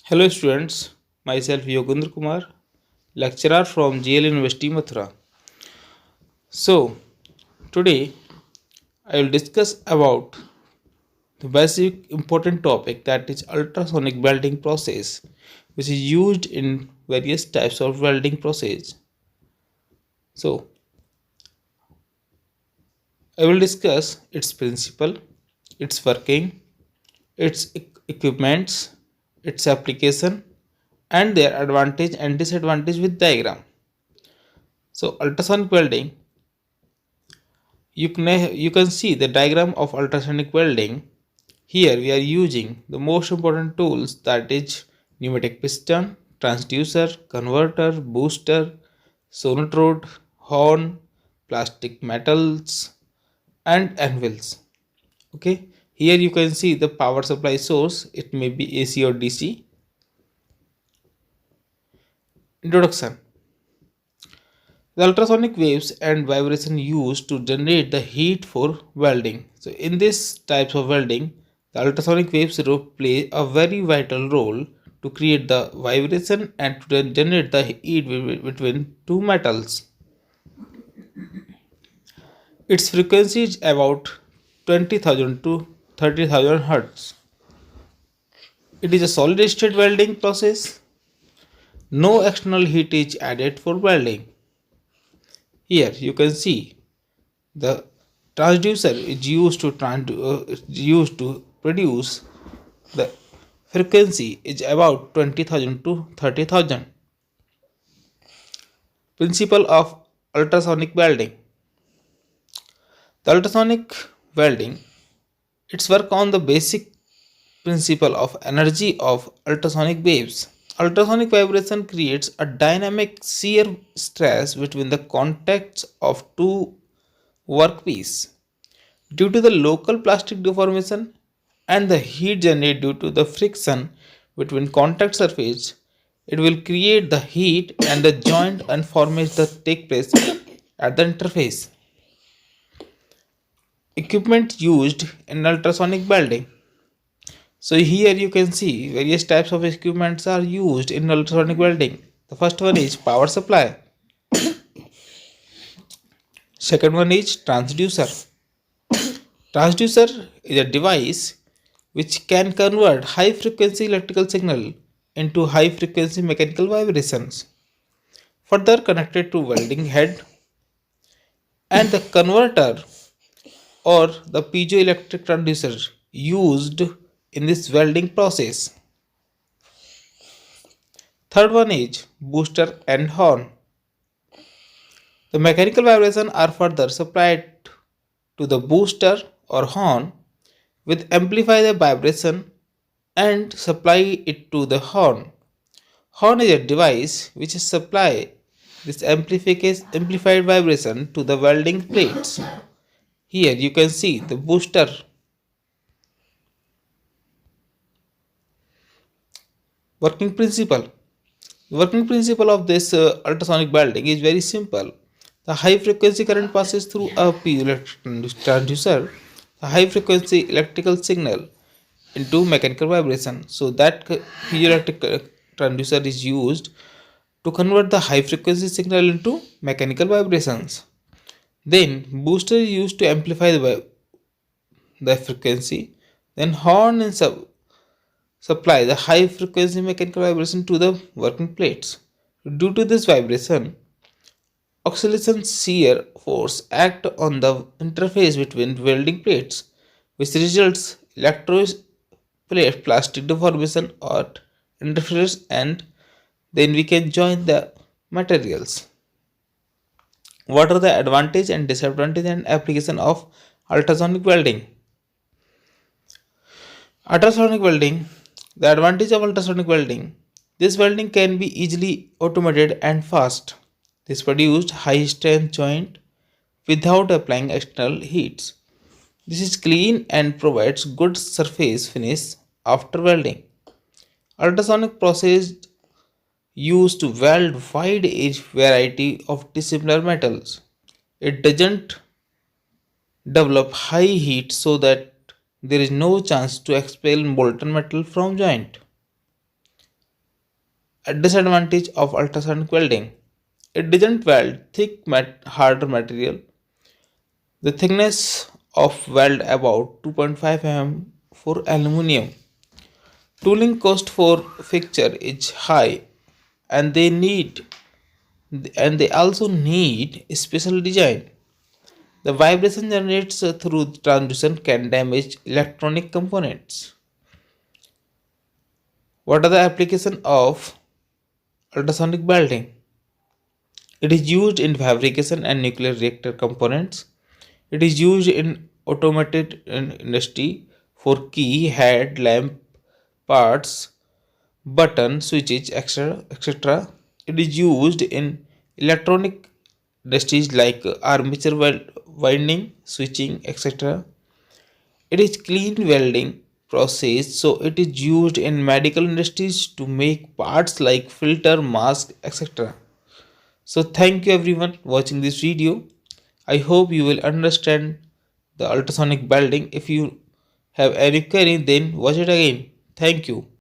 Hello students, myself Yogendra Kumar, lecturer from GL University Mathura. So, today I will discuss about the basic important topic that is ultrasonic welding process which is used in various types of welding process. So, I will discuss its principle, its working, its equipments, its application and their advantage and disadvantage with diagram. So, ultrasonic welding you can see the diagram of ultrasonic welding. Here we are using the most important tools, that is pneumatic piston, transducer, converter, booster, sonotrode, horn, plastic metals and anvils. Okay, here you can see the power supply source, it may be AC or DC. Introduction. The ultrasonic waves and vibration used to generate the heat for welding. So in this types of welding, the ultrasonic waves play a very vital role to create the vibration and to generate the heat between two metals. Its frequency is about 20,000 to 30,000 Hz. It is a solid state welding process. No external heat is added for welding. Here you can see the transducer is used to produce the frequency is about 20,000 to 30,000. Principle of ultrasonic welding. The ultrasonic welding its work on the basic principle of energy of ultrasonic waves. Ultrasonic vibration creates a dynamic shear stress between the contacts of two workpiece. Due to the local plastic deformation and the heat generated due to the friction between contact surface, it will create the heat and the joint and formation that take place at the interface. Equipment used in ultrasonic welding. So here you can see various types of equipments are used in ultrasonic welding. The first one is power supply. Second one is transducer. Transducer is a device which can convert high frequency electrical signal into high frequency mechanical vibrations. Further connected to welding head and the converter or the piezoelectric transducer used in this welding process. Third one is booster and horn. The mechanical vibrations are further supplied to the booster or horn with amplify the vibration and supply it to the horn. Horn is a device which supply this amplified vibration to the welding plates. Here you can see the booster. Working principle. The working principle of this ultrasonic welding is very simple. The high frequency current passes through a piezoelectric transducer. The high frequency electrical signal into mechanical vibration. So that piezoelectric transducer is used to convert the high frequency signal into mechanical vibrations. Then booster is used to amplify the frequency. Then horn and supply the high frequency mechanical vibration to the working plates. Due to this vibration, oscillation shear force act on the interface between welding plates, which results plate plastic deformation or interference, and then we can join the materials. What are the advantage and disadvantage and application of ultrasonic welding? Ultrasonic welding. The advantage of ultrasonic welding. This welding can be easily automated and fast. This produced high strength joint without applying external heats. This is clean and provides good surface finish after welding. Ultrasonic process used to weld wide age variety of dissimilar metals. It doesn't develop high heat so that there is no chance to expel molten metal from joint. A disadvantage of ultrasonic welding. It doesn't weld thick, harder material. The thickness of weld about 2.5 mm for aluminum. Tooling cost for fixture is high, and they also need special design. The vibration generates through the transducer can damage electronic components. What are the application of ultrasonic welding? It is used in fabrication and nuclear reactor components. It is used in automated industry for key, head, lamp parts, button, switches, etc. etc. It is used in electronic industries like armature winding, switching, etc. It is clean welding process, so it is used in medical industries to make parts like filter, mask, etc. So thank you everyone watching this video. I hope you will understand the ultrasonic welding. If you have any query, then watch it again. Thank you.